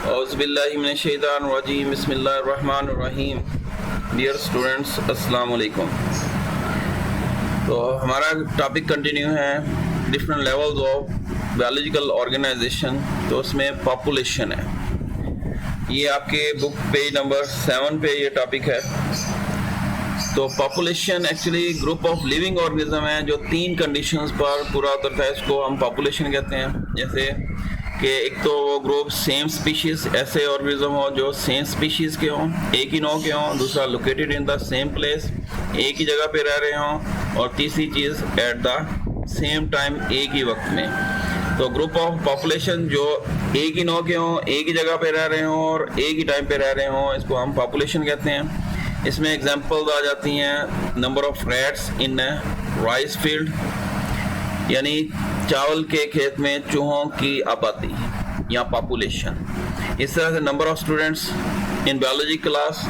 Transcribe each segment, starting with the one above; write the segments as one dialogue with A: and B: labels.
A: औज़ुबिल्लाहिमिनश्शैतानिर्रजीम बिस्मिल्लाहिर्रहमानिर्रहीम। Dear students, अस्सलाम वालेकुम। तो हमारा टॉपिक कंटिन्यू है different levels of biological organisation. तो उसमें पॉपुलेशन है, ये आपके बुक पेज नंबर 7 पे ये टॉपिक है। तो population actually group of living organism है जो 3 कंडीशंस पर पूरा उतरता है, इसको हम पॉपुलेशन कहते हैं। जैसे कि एक तो वो ग्रुप सेम स्पीशीज, ऐसे ऑर्गेनिज्म हो जो सेम स्पीशीज के हों, एक ही नौ के हों। दूसरा located in the same place, एक ही जगह पे रह रहे हों। और तीसरी चीज़ एट द सेम टाइम, एक ही वक्त में। तो ग्रुप ऑफ पॉपुलेशन जो एक ही नौ के हों, एक ही जगह पे रह रहे हों और एक ही टाइम पे रह रहे हों, इसको हम पॉपुलेशन कहते हैं। इसमें एग्जांपल्स आ जाती हैं number of rats in rice field, यानी चावल के खेत में चूहों की आबादी या पॉपुलेशन। इस तरह से number of students in biology class,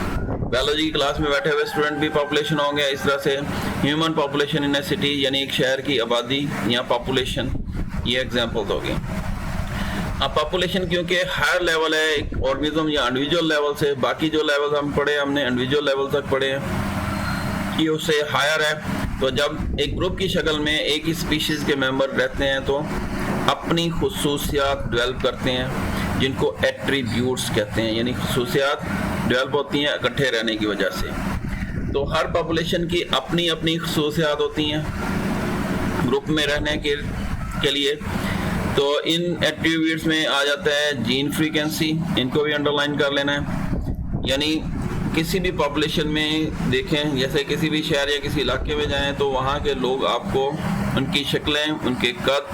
A: biology की क्लास में बैठे हुए स्टूडेंट भी पॉपुलेशन होंगे। इस तरह से human population in A city, यानी एक शहर की आबादी या पॉपुलेशन, ये एग्जांपल्स हो गए। अब पॉपुलेशन क्योंकि हायर लेवल है एक ऑर्गेनिज्म या इंडिविजुअल लेवल से, बाकी जो लेवल हम पढ़े हमने इंडिविजुअल लेवल तक पढ़े हैं, ये उससे हायर है। तो जब एक ग्रुप की शक्ल में एक ही स्पीशीज़ के मेंबर रहते हैं तो अपनी खुसूसियात डेवलप करते हैं, जिनको एट्रीब्यूट्स कहते हैं, यानी खुसूसियात डेवलप होती हैं इकट्ठे रहने की वजह से। तो हर पॉपुलेशन की अपनी अपनी खुसूसियात होती हैं ग्रुप में रहने के लिए। तो इन एट्रीब्यूट्स में आ जाता है जीन फ्रीक्वेंसी, इनको भी अंडरलाइन कर लेना है। यानी किसी भी पॉपुलेशन में देखें, जैसे किसी भी शहर या किसी इलाके में जाएं तो वहाँ के लोग आपको उनकी शक्लें, उनके कद,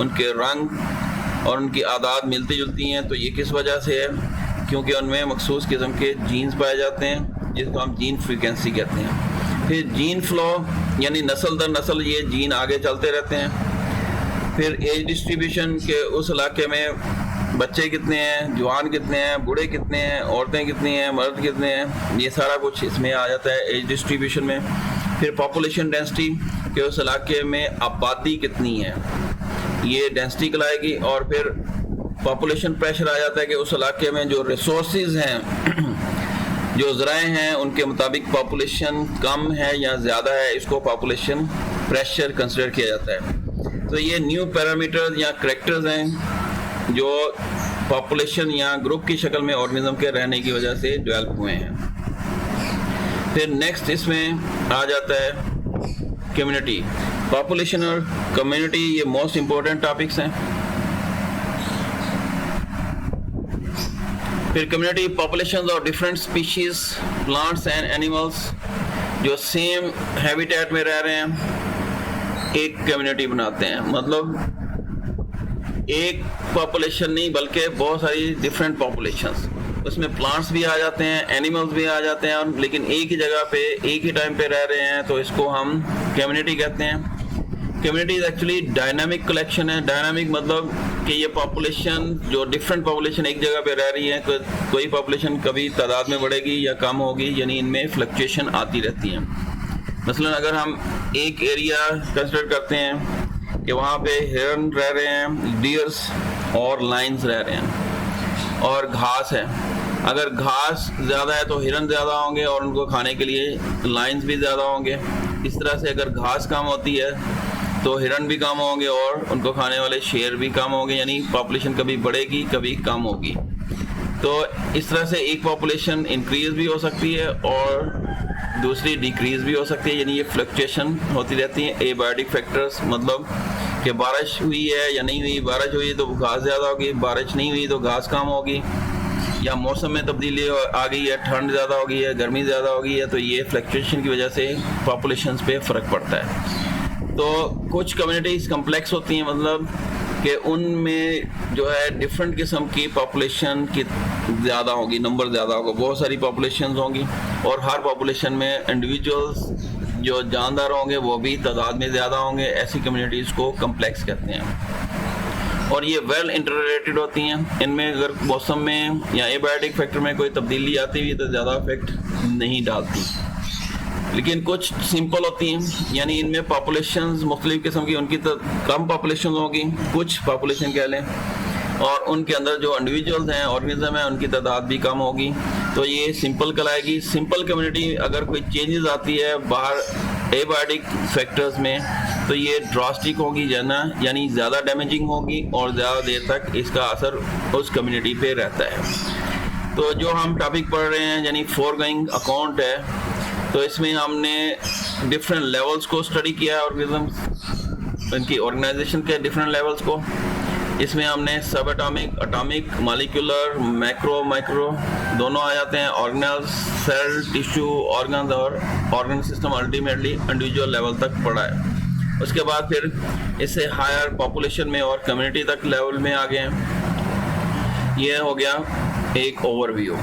A: उनके रंग और उनकी आदात मिलती जुलती हैं। तो ये किस वजह से है? क्योंकि उनमें मखसूस किस्म के जीन्स पाए जाते हैं, जिसको हम जीन फ्रीक्वेंसी कहते हैं। फिर जीन फ्लो, यानी नस्ल दर नस्ल ये जीन आगे चलते रहते हैं। फिर एज डिस्ट्रीब्यूशन के उस इलाके में बच्चे कितने हैं, जवान कितने हैं, बूढ़े कितने हैं, औरतें कितनी हैं, मर्द कितने हैं, ये सारा कुछ इसमें आ जाता है एज डिस्ट्रीब्यूशन में। फिर पॉपुलेशन डेंसिटी के उस इलाके में आबादी कितनी है, ये डेंसिटी कहलाएगी। और फिर पॉपुलेशन प्रेशर आ जाता है कि उस इलाके में जो रिसोर्सेज हैं, जो ज़राए हैं, उनके मुताबिक पॉपुलेशन कम है या ज़्यादा है, इसको पॉपुलेशन प्रेशर कंसिडर किया जाता है। तो ये न्यू पैरामीटर्स या करैक्टर्स हैं जो पॉपुलेशन या ग्रुप की शक्ल में ऑर्गेनिज्म के रहने की वजह से डेवलप हुए हैं। फिर नेक्स्ट इसमें आ जाता है कम्युनिटी। पॉपुलेशन और कम्युनिटी ये मोस्ट इंपॉर्टेंट टॉपिक्स हैं। फिर community populations of different species plants and animals जो सेम हैबिटेट में रह रहे हैं, एक कम्युनिटी बनाते हैं। मतलब एक पॉपुलेशन नहीं बल्कि बहुत सारी डिफरेंट पॉपुलेशंस, उसमें प्लांट्स भी आ जाते हैं, एनिमल्स भी आ जाते हैं, लेकिन एक ही जगह पे एक ही टाइम पे रह रहे हैं, तो इसको हम कम्युनिटी कहते हैं। Community is actually dynamic collection है। डायनामिक मतलब कि ये पॉपुलेशन जो डिफरेंट पॉपुलेशन एक जगह पे रह रही है, कोई पॉपुलेशन कभी तादाद में बढ़ेगी या कम होगी, यानी इनमें फ्लक्चुएशन आती रहती है। मसलन अगर हम एक एरिया कंसिडर करते हैं कि वहाँ पे हिरन रह रहे हैं, डियर्स और लाइन्स रह रहे हैं, और घास है। अगर घास ज़्यादा है तो हिरन ज़्यादा होंगे और उनको खाने के लिए लाइन्स भी ज़्यादा होंगे। इस तरह से अगर घास कम होती है तो हिरन भी कम होंगे और उनको खाने वाले शेर भी कम होंगे, यानी पॉपुलेशन कभी बढ़ेगी कभी कम होगी। तो इस तरह से एक पॉपुलेशन इंक्रीज भी हो सकती है और दूसरी डिक्रीज भी हो सकती है, यानी ये फ्लक्चुएशन होती रहती है। एबायोटिक फैक्टर्स मतलब कि बारिश हुई है या नहीं हुई, बारिश हुई तो घास ज़्यादा होगी, बारिश नहीं हुई तो घास कम होगी, या मौसम में तब्दीली आ गई है, ठंड ज़्यादा हो गई है, गर्मी ज़्यादा हो गई है, तो ये फ्लक्चुएशन की वजह से पॉपुलेशंस पे फ़र्क पड़ता है। तो कुछ कम्युनिटीज़ कम्प्लेक्स होती हैं, मतलब कि उनमें जो है डिफरेंट किस्म की पॉपुलेशन की ज़्यादा होगी, नंबर ज़्यादा होगा, बहुत सारी पॉपुलेशंस होंगी, और हर पॉपुलेशन में इंडिविजुअल्स जो जानदार होंगे वो भी तादाद में ज़्यादा होंगे। ऐसी कम्युनिटीज़ को कम्प्लेक्स कहते हैं और ये वेल इंटररिलेटेड होती हैं। इनमें अगर मौसम में या एबायोटिक फैक्टर में कोई तब्दीली आती हुई तो ज़्यादा इफेक्ट नहीं डालती, लेकिन कुछ सिंपल होती हैं, यानी इनमें पॉपुलेशंस मुख्तलिफ किस्म की, उनकी तो कम पॉपुलेशन होगी, कुछ पॉपुलेशन कह लें और उनके अंदर जो इंडिविजुअल्स हैं, ऑर्गेनिज्म हैं, उनकी तादाद भी कम होगी। तो ये सिंपल कहलाएगी। सिंपल कम्युनिटी अगर कोई चेंजेस आती है बाहर एबायोटिक फैक्टर्स में तो ये ड्रास्टिक होगी यानी ज़्यादा डैमेजिंग होगी और ज़्यादा देर तक इसका असर उस कम्युनिटी पे रहता है। तो जो हम टॉपिक पढ़ रहे हैं यानी फोरगोइंग अकाउंट है, तो इसमें हमने डिफरेंट लेवल्स को स्टडी किया है, ऑर्गेनिज्म इनकी ऑर्गेनाइजेशन के डिफरेंट लेवल्स को। इसमें हमने सब atomic, atomic, molecular, macro, micro दोनों आ जाते हैं, ऑर्गेनेल्स, सेल, टिश्यू, ऑर्गन्स और organ system ultimately individual level तक पढ़ा है। उसके बाद फिर इससे हायर पॉपुलेशन में और कम्युनिटी तक लेवल में आ गए हैं। ये हो गया एक ओवरव्यू।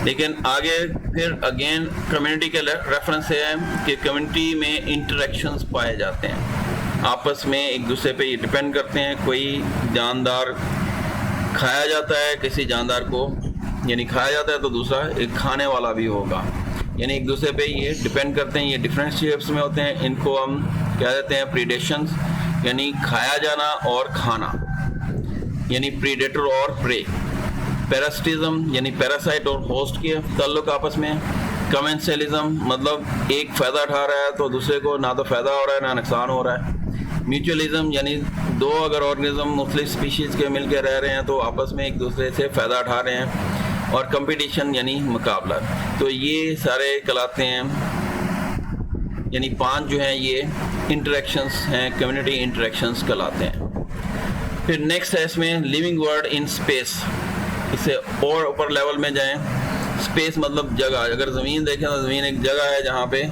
A: लेकिन आगे फिर अगेन कम्युनिटी के रेफरेंस से है कि कम्युनिटी में इंटरेक्शंस पाए जाते हैं, आपस में एक दूसरे पे डिपेंड करते हैं। कोई जानदार खाया जाता है, किसी जानदार को यानी खाया जाता है तो दूसरा एक खाने वाला भी होगा, यानी एक दूसरे पे ये डिपेंड करते हैं। ये डिफरेंट शेप्स में होते हैं। इनको हम क्या कहते हैं, प्रीडेशंस यानी खाया जाना और खाना, यानी प्रीडेटर और प्रे। पैरासिटिज्म यानी पैरासाइट और होस्ट के ताल्लुक आपस में। कमेंसलिज्म मतलब एक फ़ायदा उठा रहा है तो दूसरे को ना तो फ़ायदा हो रहा है ना नुकसान हो रहा है। म्यूचुअलिज्म यानी दो अगर ऑर्गेनिज्म मुख्तलिफ स्पीशीज़ के मिल के रह रहे हैं तो आपस में एक दूसरे से फ़ायदा उठा रहे हैं। और कंपटीशन यानी मुकाबला। तो ये सारे कहलाते हैं, यानी 5 जो हैं ये इंटरेक्शंस हैं, कम्युनिटी इंटरेक्शंस कहलाते हैं। फिर नेक्स्ट है इसमें लिविंग वर्ड इन स्पेस। इससे और ऊपर लेवल में जाएं। स्पेस मतलब जगह। अगर ज़मीन देखें तो ज़मीन एक जगह है जहाँ पे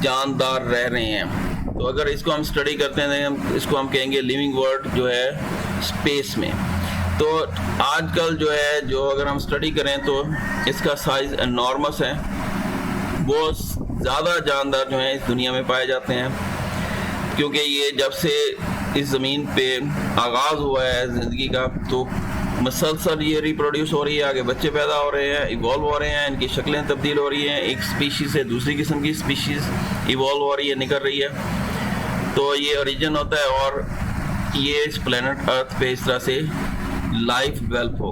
A: जानदार रह रहे हैं। तो अगर इसको हम स्टडी करते हैं इसको हम कहेंगे लिविंग वर्ड जो है स्पेस में। तो आजकल जो है जो अगर हम स्टडी करें तो इसका साइज़ एनॉर्मस है। वो ज़्यादा जानदार जो हैं इस दुनिया में पाए जाते हैं, क्योंकि ये जब से इस ज़मीन पे आगाज़ हुआ है ज़िंदगी का तो मसलसल ये रिप्रोड्यूस हो रही है, आगे बच्चे पैदा हो रहे हैं, इवॉल्व हो रहे हैं, इनकी शक्लें तब्दील हो रही हैं, एक स्पीशीज़ से दूसरी किस्म की स्पीशीज़ इवॉल्व हो रही है, निकल रही है। तो ये ओरिजिन होता है और ये इस प्लेनेट अर्थ पे इस तरह से लाइफ डेवलप हो।